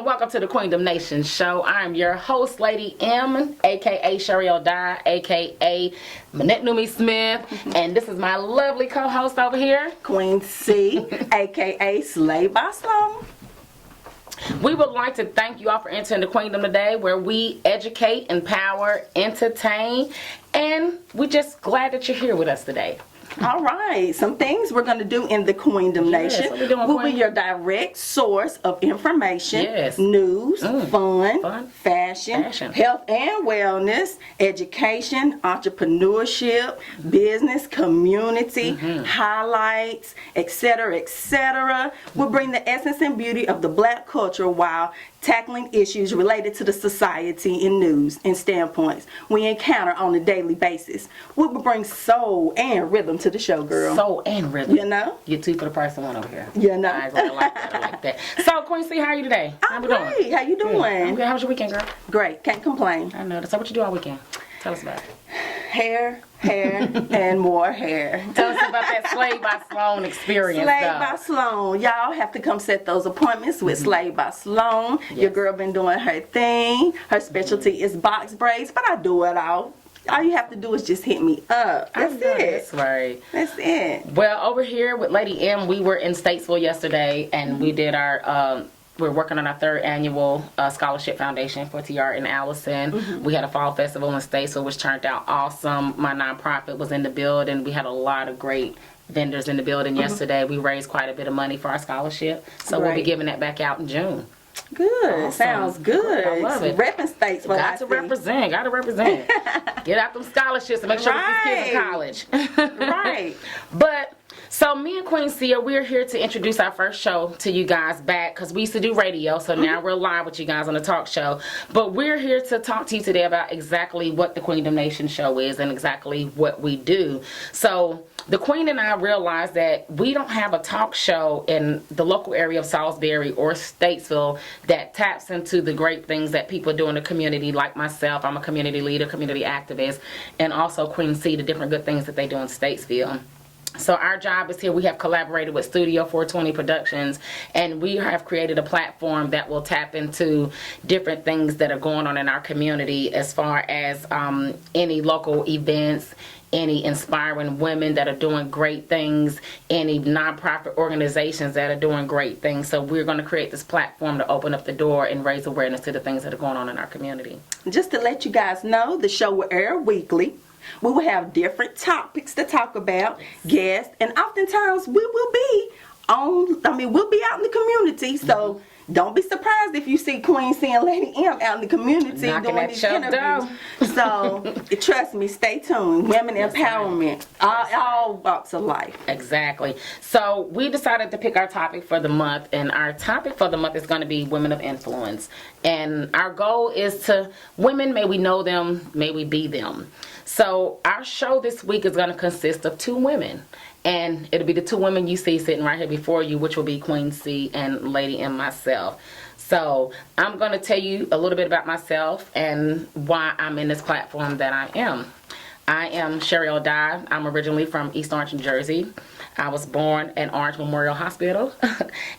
and welcome to the Queendomnation show. I'm your host, Lady M, aka Cheryl Dye, aka Manette Numi Smith, and this is my lovely co-host over here, Queen C, aka Slay by Sloan. We would like to thank you all for entering the Queendom today, where we educate, empower, entertain, and we're just glad that you're here with us today. All right, some things we're going to do in the Queendomnation. We'll be your direct source of information, news, fun, fashion, health and wellness, education, entrepreneurship, business, community, highlights, etc., etc. We'll bring the essence and beauty of the Black culture while tackling issues related to the society and news and standpoints we encounter on a daily basis. We will bring soul and rhythm to the show, girl. Soul and rhythm. You know? You're two for the price of one over here. You know? I like that. I like that. So, Queen C, how are you today? I'm great. How you doing? I'm good. How was your weekend, girl? Great. Can't complain. I know. So, what you do all weekend? Tell us about it. Hair, and more hair. Tell us about that Slay by Sloan experience. Slay by Sloan. Y'all have to come set those appointments with Slay by Sloan. Yes. Your girl been doing her thing. Her specialty is box braids, but I do it all. All you have to do is just hit me up. That's it. That's right. That's it. Well, over here with Lady M, we were in Statesville yesterday, and we did our... we're working on our third annual scholarship foundation for TR and Allison. We had a fall festival in Statesville, which turned out awesome. My nonprofit was in the building. We had a lot of great vendors in the building yesterday. We raised quite a bit of money for our scholarship. So we'll be giving that back out in June. Good. Awesome. Sounds good. I love it. Repping Statesville. Got to represent. Got to represent. Get out them scholarships and make sure that these kids in college. Right. But... so me and Queen Cia, we're here to introduce our first show to you guys back, because we used to do radio, so now we're live with you guys on a talk show. But we're here to talk to you today about exactly what the Queendomnation show is and exactly what we do. So the Queen and I realized that we don't have a talk show in the local area of Salisbury or Statesville that taps into the great things that people do in the community, like myself. I'm a community leader, community activist, and also Queen C, the different good things that they do in Statesville. So our job is here. We have collaborated with Studio420 Productions, and we have created a platform that will tap into different things that are going on in our community, as far as any local events, any inspiring women that are doing great things, any nonprofit organizations that are doing great things. So we're going to create this platform to open up the door and raise awareness to the things that are going on in our community. Just to let you guys know, the show will air weekly. We will have different topics to talk about, guests, and oftentimes we will be we'll be out in the community, so don't be surprised if you see Queen C and Lady M out in the community doing these interviews. So trust me, stay tuned. Women empowerment, all walks of life. Exactly. So we decided to pick our topic for the month, and our topic for the month is going to be women of influence. And our goal is to, women, may we know them, may we be them. So our show this week is going to consist of two women. And it'll be the two women you see sitting right here before you, which will be Queen C and Lady M myself. So I'm going to tell you a little bit about myself and why I'm in this platform that I am. I am Cheryl Dye. I'm originally from East Orange, New Jersey. I was born at Orange Memorial Hospital,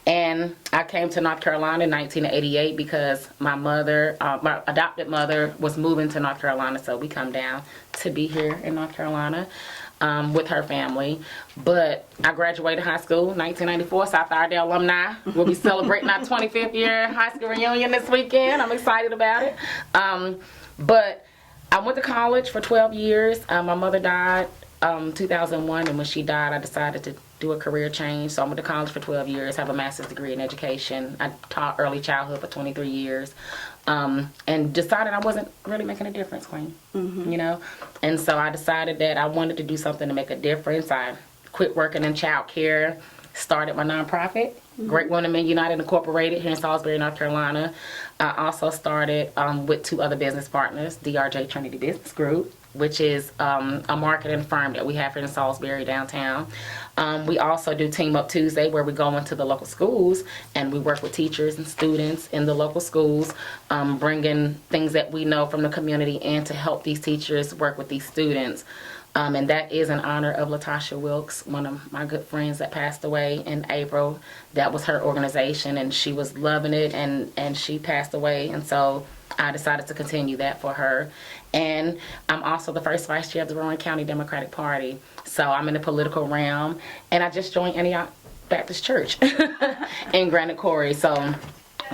and I came to North Carolina in 1988 because my mother, my adopted mother, was moving to North Carolina, so we come down to be here in North Carolina with her family. But I graduated high school in 1994, South Iredell alumni. We'll be celebrating our 25th year high school reunion this weekend. I'm excited about it. But I went to college for 12 years. My mother died 2001, and when she died, I decided to do a career change. So I went to college for 12 years, have a master's degree in education. I taught early childhood for 23 years, and decided I wasn't really making a difference, Queen. You know, and so I decided that I wanted to do something to make a difference. I quit working in child care, started my nonprofit, Great Women Men United Incorporated, here in Salisbury, North Carolina. I also started with two other business partners, DRJ Trinity Business Group, which is a marketing firm that we have here in Salisbury downtown. We also do Team Up Tuesday, where we go into the local schools and we work with teachers and students in the local schools, bringing things that we know from the community and to help these teachers work with these students. And that is in honor of Latasha Wilkes, one of my good friends that passed away in April. That was her organization, and she was loving it, and she passed away. And so I decided to continue that for her. And I'm also the first vice chair of the Rowan County Democratic Party. So I'm in the political realm, and I just joined Antioch Baptist Church in Granite Quarry. So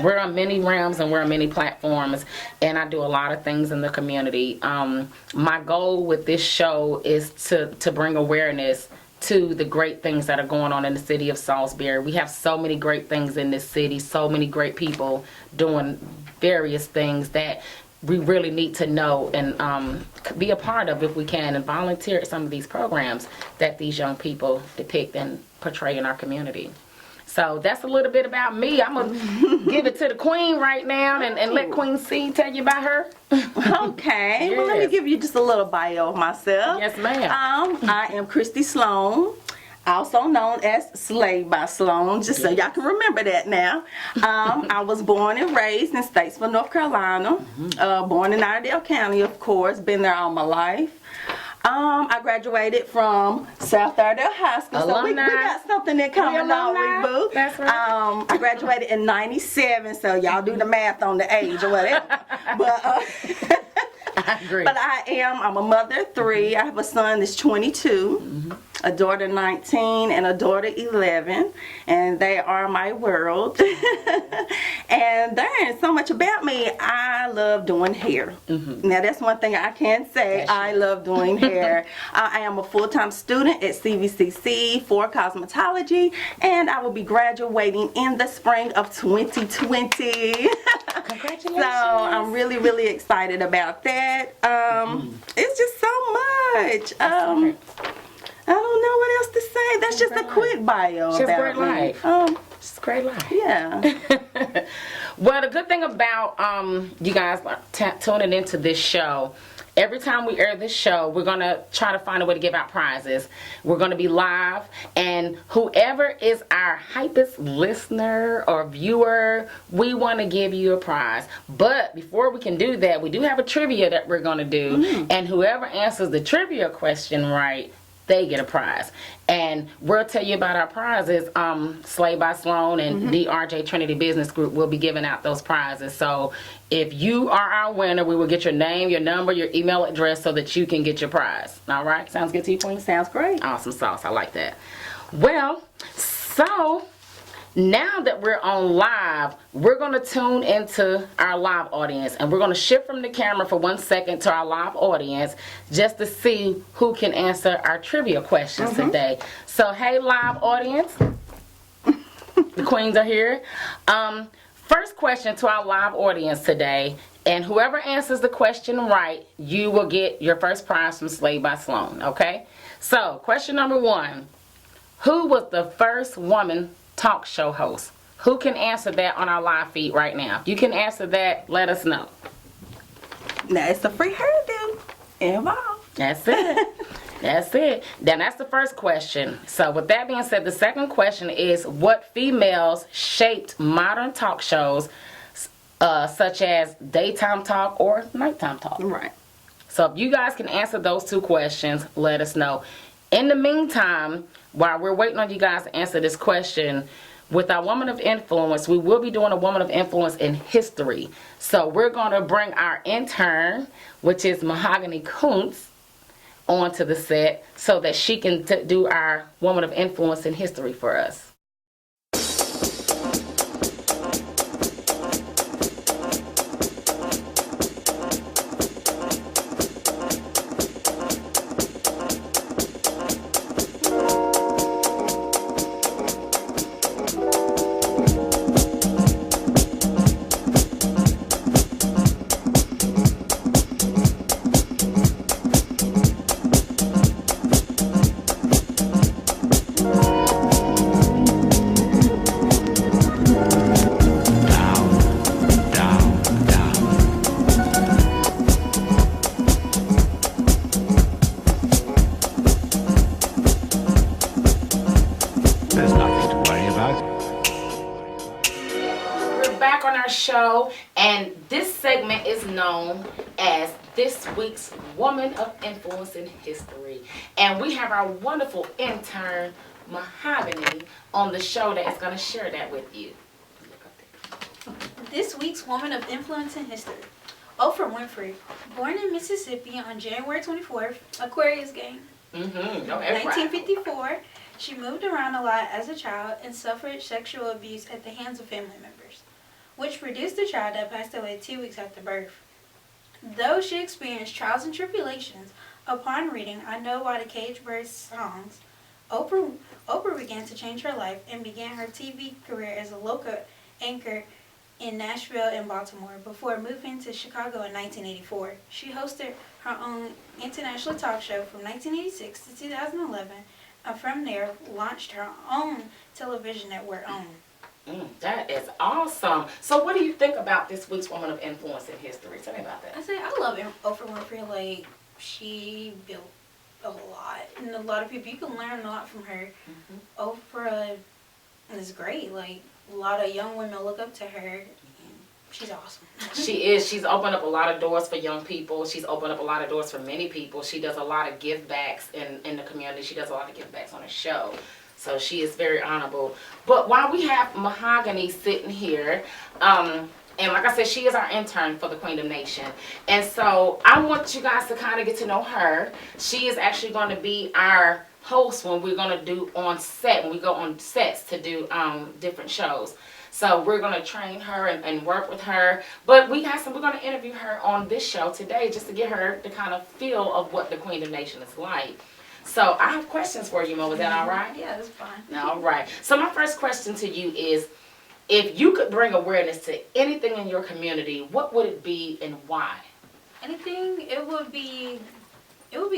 we're on many realms and we're on many platforms, and I do a lot of things in the community. My goal with this show is to bring awareness to the great things that are going on in the city of Salisbury. We have so many great things in this city, so many great people doing various things that we really need to know and be a part of if we can, and volunteer at some of these programs that these young people depict and portray in our community. So that's a little bit about me. I'm going to give it to the Queen right now and let Queen C tell you about her. Okay. Yes. Well, let me give you just a little bio of myself. Yes, ma'am. I am Christy Sloan, also known as Slave by Sloan, just so y'all can remember that now. I was born and raised in Statesville, North Carolina. Born in Iredell County, of course. Been there all my life. I graduated from South Iredell High School, so we got something in common, don't we, boo? That's right. I graduated in '97, so y'all do the math on the age or whatever. But I agree. But I'm a mother of 3. I have a son that's 22, a daughter 19, and a daughter 11, and they are my world. And there ain't so much about me. I love doing hair. Now that's one thing I can say. I love doing hair. I am a full-time student at CVCC for cosmetology, and I will be graduating in the spring of 2020. Congratulations. So I'm really, really excited about that. It's just so much. I don't know what else to say. That's just a quick bio about me. It's a great life. Yeah. Well, the good thing about you guys tuning into this show, every time we air this show, we're going to try to find a way to give out prizes. We're going to be live, and whoever is our hypest listener or viewer, we want to give you a prize. But before we can do that, we do have a trivia that we're going to do, and whoever answers the trivia question right, they get a prize. And we'll tell you about our prizes. Slay by Sloan and DRJ Trinity Business Group will be giving out those prizes. So if you are our winner, we will get your name, your number, your email address so that you can get your prize. All right? Sounds good to you, Queen? Sounds great. Awesome sauce. I like that. Well, so now that we're on live, we're going to tune into our live audience, and we're going to shift from the camera for 1 second to our live audience just to see who can answer our trivia questions today. So, hey, live audience. The queens are here. First question to our live audience today, and whoever answers the question right, you will get your first prize from Slay by Sloan, okay? So, question number 1. Who was the first woman talk show host? Who can answer that on our live feed right now? If you can answer that, let us know. Now it's a free hairdo involved. That's it. That's it. Then that's the first question. So with that being said, the second question is, what females shaped modern talk shows such as daytime talk or nighttime talk? Right. So if you guys can answer those 2 questions, let us know. In the meantime, while we're waiting on you guys to answer this question, with our Woman of Influence, we will be doing a Woman of Influence in history. So we're going to bring our intern, which is Mahogany Kuntz, onto the set so that she can do our Woman of Influence in history for us. our show, and this segment is known as This Week's Woman of Influence in History. And we have our wonderful intern, Mahogany, on the show that is going to share that with you. This week's Woman of Influence in History. Oprah Winfrey, born in Mississippi on January 24th, Aquarius gang, 1954. She moved around a lot as a child and suffered sexual abuse at the hands of family members, which produced a child that passed away 2 weeks after birth. Though she experienced trials and tribulations, upon reading I Know by the Cage Birds songs, Oprah began to change her life and began her TV career as a local anchor in Nashville and Baltimore before moving to Chicago in 1984. She hosted her own international talk show from 1986 to 2011, and from there launched her own television network OWN. That is awesome. So what do you think about this week's Woman of Influence in History? Tell me about that. I love Oprah Winfrey. Like, she built a lot, and a lot of people, you can learn a lot from her. Oprah is great. Like, a lot of young women look up to her. And she's awesome. She is. She's opened up a lot of doors for young people. She's opened up a lot of doors for many people. She does a lot of give backs in the community. She does a lot of give backs on her show. So she is very honorable. But while we have Mahogany sitting here, and like I said, she is our intern for the Queendomnation. And so I want you guys to kind of get to know her. She is actually going to be our host when we're going to do on set, when we go on sets to do different shows. So we're going to train her and work with her. But we're going to interview her on this show today just to get her the kind of feel of what the Queendomnation is like. So I have questions for you, Mo. Is that all right? Yeah, that's fine. All right. So my first question to you is, if you could bring awareness to anything in your community, what would it be and why? Anything, it would be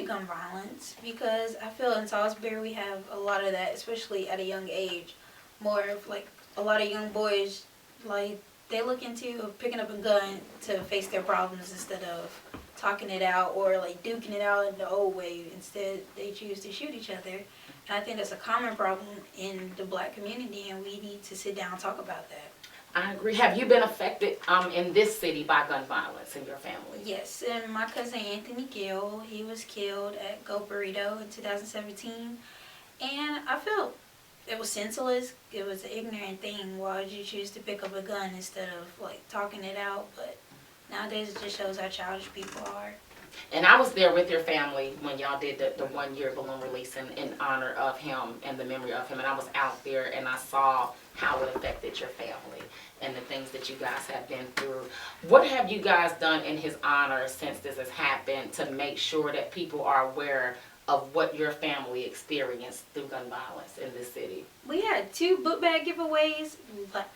gun violence, because I feel in Salisbury we have a lot of that, especially at a young age. More of like a lot of young boys, like they look into picking up a gun to face their problems instead of talking it out or like duking it out in the old way. Instead, they choose to shoot each other. And I think that's a common problem in the black community, and we need to sit down and talk about that. I agree. Have you been affected in this city by gun violence in your family? Yes, and my cousin Anthony Gill, he was killed at Go Burrito in 2017. And I felt it was senseless. It was an ignorant thing. Why would you choose to pick up a gun instead of like talking it out? But nowadays it just shows how childish people are. And I was there with your family when y'all did the 1 year balloon release in honor of him and the memory of him. And I was out there and I saw how it affected your family and the things that you guys have been through. What have you guys done in his honor since this has happened to make sure that people are aware of what your family experienced through gun violence in this city? We had 2 book bag giveaways.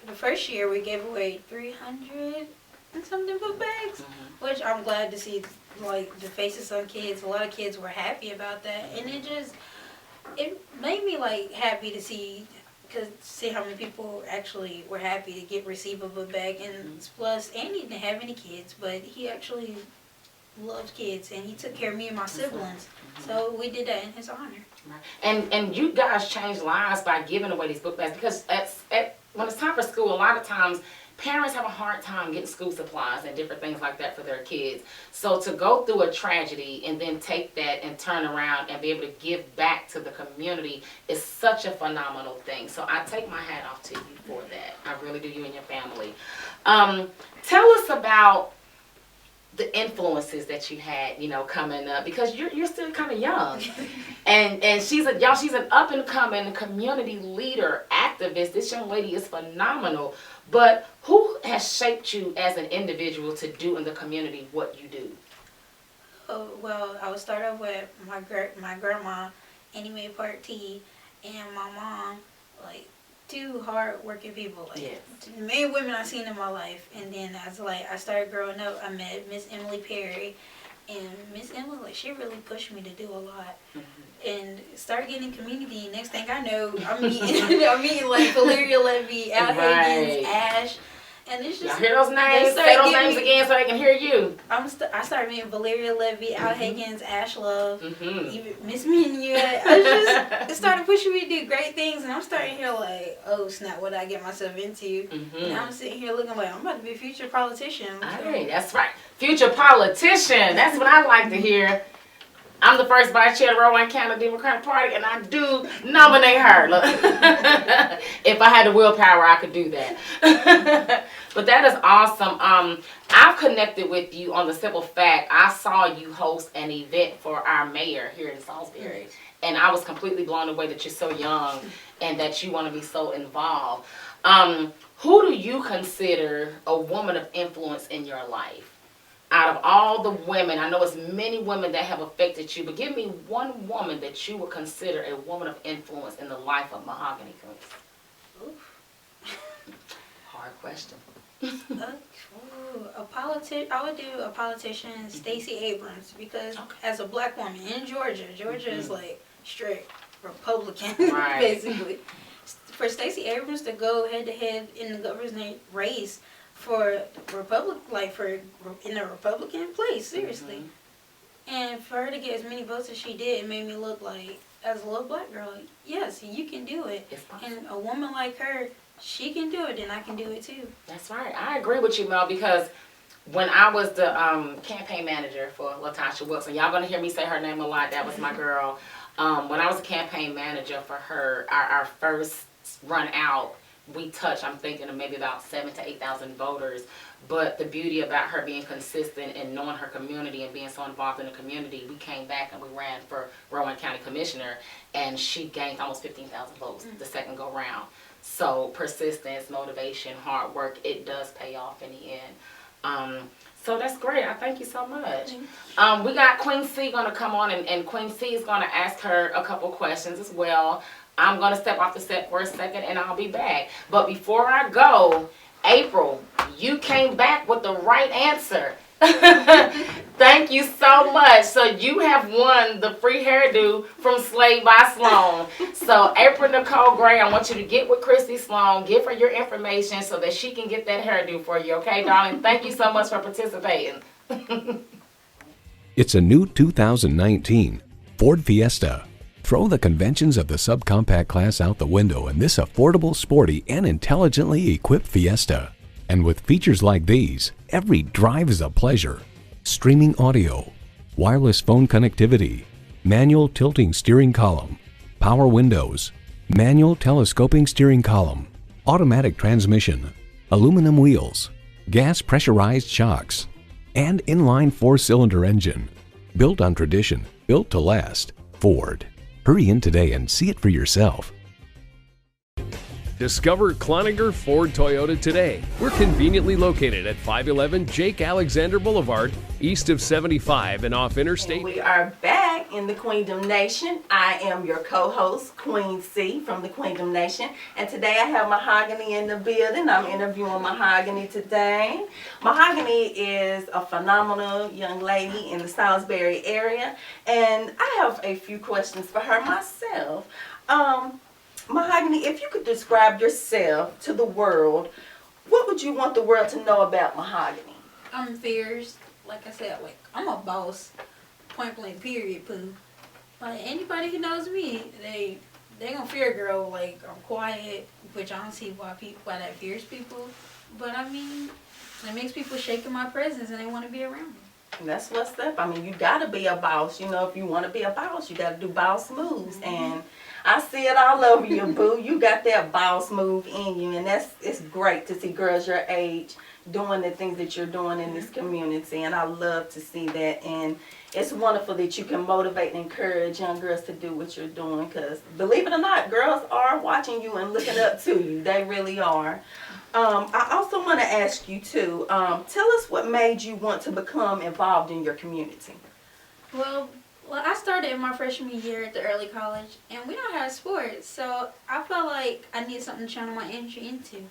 The first year we gave away 300 and something book bags, which I'm glad to see, like the faces on kids. A lot of kids were happy about that, and it made me like happy to see how many people actually were happy to receive a book bag. And plus, Andy didn't have any kids, but he actually loved kids, and he took care of me and my siblings. So we did that in his honor. And you guys changed lives by giving away these book bags, because when it's time for school, a lot of times parents have a hard time getting school supplies and different things like that for their kids. So to go through a tragedy and then take that and turn around and be able to give back to the community is such a phenomenal thing. So I take my hat off to you for that. I really do, you and your family. Tell us about the influences that you had, coming up, because you're still kind of young, and she's an up and coming community leader, activist. This young lady is phenomenal. But who has shaped you as an individual to do in the community what you do? Oh, well, I would start off with my grandma, Annie Mae Park T, and my mom, like 2 hard-working people, like the main women I've seen in my life. And then as I started growing up, I met Miss Emily Perry, and Miss Emily, like, she really pushed me to do a lot. And started getting community. Next thing I know, I'm meeting like Valeria Levy, Al Higgins, Ash. And it's just, y'all hear those names? Say those names again so they can hear you. I started meeting Valeria Levy, Al Higgins, Ash Love, even Miss Menu. It started pushing pushing me to do great things, and I'm starting here like, oh snap, what did I get myself into? And I'm sitting here looking like I'm about to be a future politician. Hey, that's right, future politician. That's what I like to hear. I'm the first vice chair of the Rowan County Democratic Party, and I do nominate her. Look. If I had the willpower, I could do that. But that is awesome. I've connected with you on the simple fact I saw you host an event for our mayor here in Salisbury, and I was completely blown away that you're so young and that you want to be so involved. Who do you consider a woman of influence in your life? Out of all the women, I know it's many women that have affected you, but give me one woman that you would consider a woman of influence in the life of Mahogany Queen. Hard question. I would do a politician, Stacey Abrams, because as a black woman in Georgia is like strict Republican, basically. For Stacey Abrams to go head to head in the governor's race for in a Republican place, seriously. And for her to get as many votes as she did, it made me look like, as a little black girl, yes, you can do it. And a woman like her, she can do it, then I can do it too. That's right. I agree with you, Mel, because when I was the campaign manager for LaTasha Wilson, y'all gonna hear me say her name a lot, that was my girl. When I was a campaign manager for her, our first run out, we touched, I'm thinking of maybe about 7,000 to 8,000 voters. But the beauty about her being consistent and knowing her community and being so involved in the community, we came back and we ran for Rowan County Commissioner, and she gained almost 15,000 votes the second go round. So persistence, motivation, hard work, it does pay off in the end. So that's great. I thank you so much. We got Queen C going to come on, and Queen C is going to ask her a couple questions as well. I'm going to step off the set for a second, and I'll be back. But before I go, April, you came back with the right answer. Thank you so much. So you have won the free hairdo from Slade by Sloan. So April Nicole Gray, I want you to get with Christy Sloan, give her your information so that she can get that hairdo for you. Okay, darling? Thank you so much for participating. It's a new 2019 Ford Fiesta. Throw the conventions of the subcompact class out the window in this affordable, sporty, and intelligently equipped Fiesta. And with features like these, every drive is a pleasure. Streaming audio, wireless phone connectivity, manual tilting steering column, power windows, manual telescoping steering column, automatic transmission, aluminum wheels, gas pressurized shocks, and inline 4-cylinder engine. Built on tradition, built to last. Ford. Hurry in today and see it for yourself. Discover Cloninger Ford Toyota today. We're conveniently located at 511 Jake Alexander Boulevard, east of 75 and off Interstate. And we are back in the Queendomnation. I am your co-host, Queen C from the Queendomnation. And today I have Mahogany in the building. I'm interviewing Mahogany today. Mahogany is a phenomenal young lady in the Salisbury area. And I have a few questions for her myself. Mahogany, if you could describe yourself to the world, what would you want the world to know about Mahogany? I'm fierce. Like I said, like I'm a boss. Point blank, period, poo. Like anybody who knows me, they gonna fear a girl. Like I'm quiet, which I don't see why that fears people. But I mean, it makes people shake in my presence and they want to be around me. And that's what's up. I mean, you gotta be a boss. You know, if you want to be a boss, you gotta do boss moves. And I see it all over you, boo. You got that boss move in you, and it's great to see girls your age doing the things that you're doing in this community, and I love to see that. And it's wonderful that you can motivate and encourage young girls to do what you're doing, because believe it or not, girls are watching you and looking up to you. They really are. I also want to ask you too, tell us what made you want to become involved in your community. Well, I started in my freshman year at the early college, and we don't have sports, so I felt like I needed something to channel my energy into.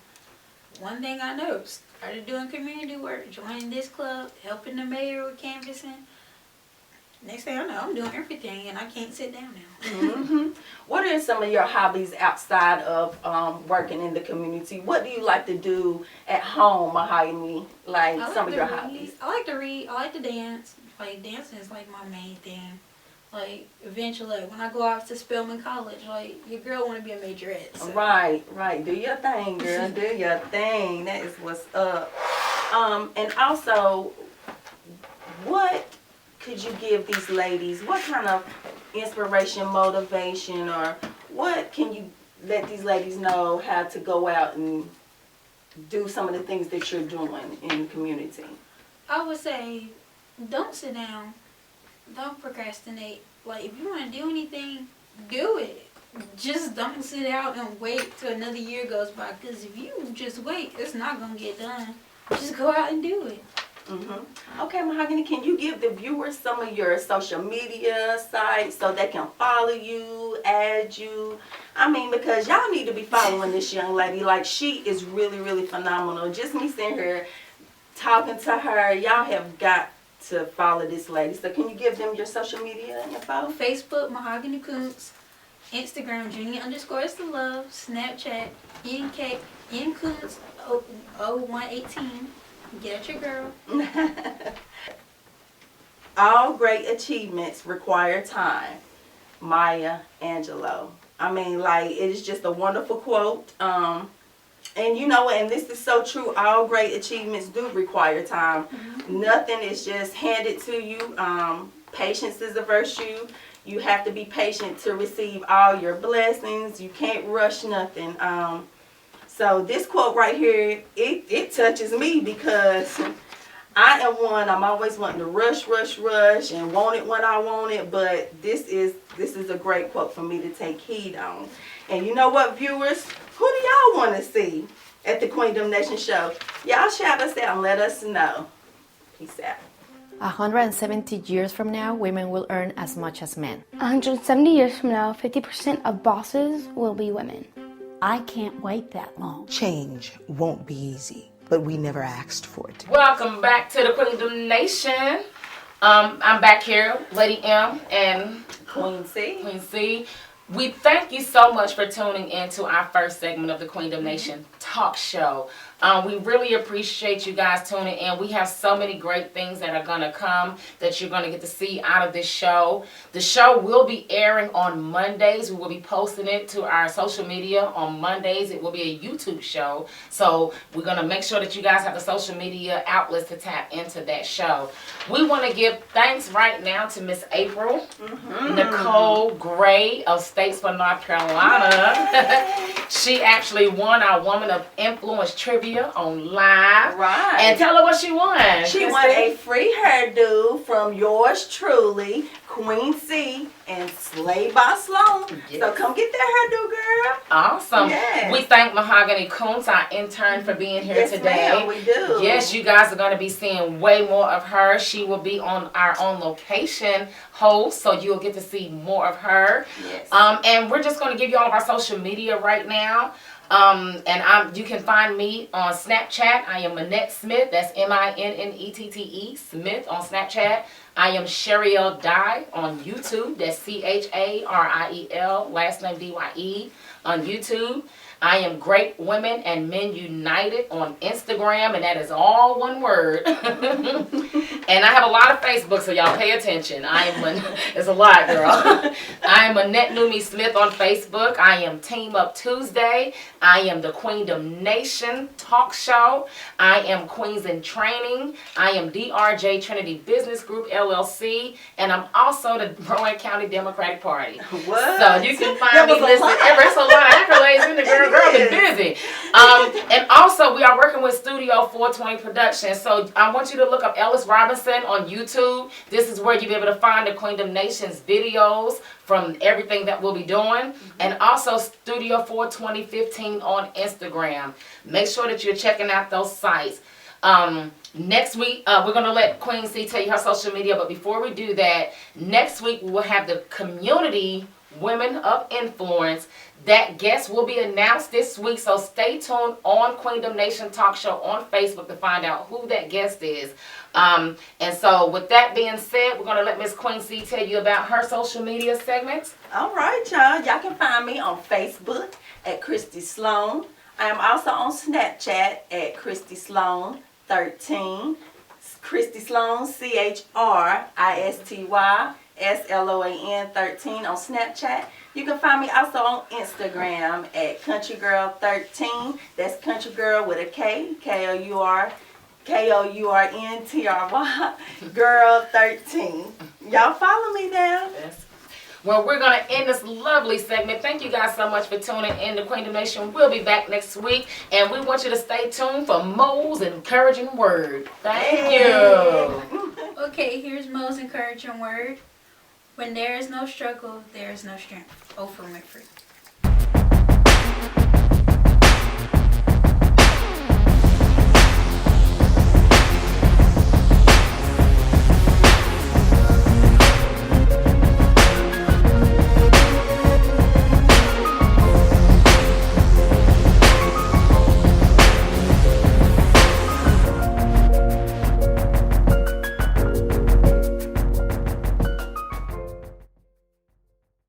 One thing I noticed, started doing community work, joining this club, helping the mayor with canvassing. Next thing I know, I'm doing everything, and I can't sit down now. What are some of your hobbies outside of working in the community? What do you like to do at home, Mahogany? Like some of your hobbies? I like to read. I like to dance. Like dancing is like my main thing. Like, eventually, when I go off to Spelman College, like, your girl want to be a majorette. So. Right. Do your thing, girl. Do your thing. That is what's up. And also, what could you give these ladies? What kind of inspiration, motivation, or what can you let these ladies know how to go out and do some of the things that you're doing in the community? I would say, don't sit down. Don't procrastinate. Like, if you want to do anything, do it. Just don't sit out and wait till another year goes by. Because if you just wait, it's not going to get done. Just go out and do it. Okay, Mahogany, can you give the viewers some of your social media sites so they can follow you, add you? I mean, because y'all need to be following this young lady. Like, she is really, really phenomenal. Just me sitting here talking to her, y'all have got to follow this lady. So can you give them your social media info? Facebook, Mahogany Kuntz. Instagram, Junior_is_the_love. Snapchat, Kuntz 0118. Get at your girl. All great achievements require time. Maya Angelou. I mean, like, it is just a wonderful quote. And you know, and this is so true, all great achievements do require time. Nothing is just handed to you. Patience is a virtue. You have to be patient to receive all your blessings. You can't rush nothing. So this quote right here, it touches me because I am one, I'm always wanting to rush and want it when I want it, but this is a great quote for me to take heed on. And you know what, viewers? Who do y'all want to see at the Queendomnation show? Y'all shout us out and let us know. Peace out. 170 years from now, women will earn as much as men. 170 years from now, 50% of bosses will be women. I can't wait that long. Change won't be easy, but we never asked for it. Welcome back to the Queendomnation. I'm back here, Lady M and Queen C. We thank you so much for tuning into our first segment of the Queendomnation talk show. We really appreciate you guys tuning in. We have so many great things that are going to come that you're going to get to see out of this show. The show will be airing on Mondays. We will be posting it to our social media on Mondays. It will be a YouTube show. So we're going to make sure that you guys have the social media outlets to tap into that show. We want to give thanks right now to Miss April Nicole Gray of Statesville, North Carolina. She actually won our Woman of Influence trivia on live. Right. And tell her what she won. She won a free hairdo from yours truly, Queen C and Slay by Sloan. Yes. So come get that hairdo, girl. Awesome. Yes. We thank Mahogany Kuntz, our intern, for being here today. Ma'am, we do. Yes, you guys are going to be seeing way more of her. She will be on our own location host, so you'll get to see more of her. Yes. And we're just going to give you all of our social media right now. You can find me on Snapchat. I am Minette Smith. That's MINNETTE Smith on Snapchat. I am Shariel Dye on YouTube. That's CHARIEL, last name DYE on YouTube. I am Great Women and Men United on Instagram, and that is all one word. And I have a lot of Facebook, so y'all pay attention. It's a lot, girl. I am Annette Numi Smith on Facebook. I am Team Up Tuesday. I am the Queendomnation talk show. I am Queens in Training. I am DRJ Trinity Business Group LLC, and I'm also the Rowan County Democratic Party. What? So you can find me listening. There's a lot of accolades in the girl. Girl been busy. And also we are working with Studio420 Productions. So I want you to look up Ellis Robinson on YouTube. This is where you'll be able to find the Queendomnation's videos from everything that we'll be doing. And also Studio42015 on Instagram. Make sure that you're checking out those sites. Next week, we're going to let Queen C tell you her social media. But before we do that, next week we will have the community Women of Influence. That guest will be announced this week, so stay tuned on Queendomnation Talk Show on Facebook to find out who that guest is. And so with that being said, we're going to let Miss Queen C tell you about her social media segments. All right, y'all. Y'all can find me on Facebook at Christy Sloan. I am also on Snapchat at Christy Sloan 13. Christy Sloan, CHRISTY SLOAN13 on Snapchat. You can find me also on Instagram at countrygirl13. That's country girl with a K, KOURNTRY, girl 13. Y'all follow me now. Yes. Well, we're going to end this lovely segment. Thank you guys so much for tuning in to Queendomnation. We'll be back next week, and we want you to stay tuned for Mo's encouraging word. Thank you. Okay, here's Mo's encouraging word. When there is no struggle, there is no strength. Oprah Winfrey.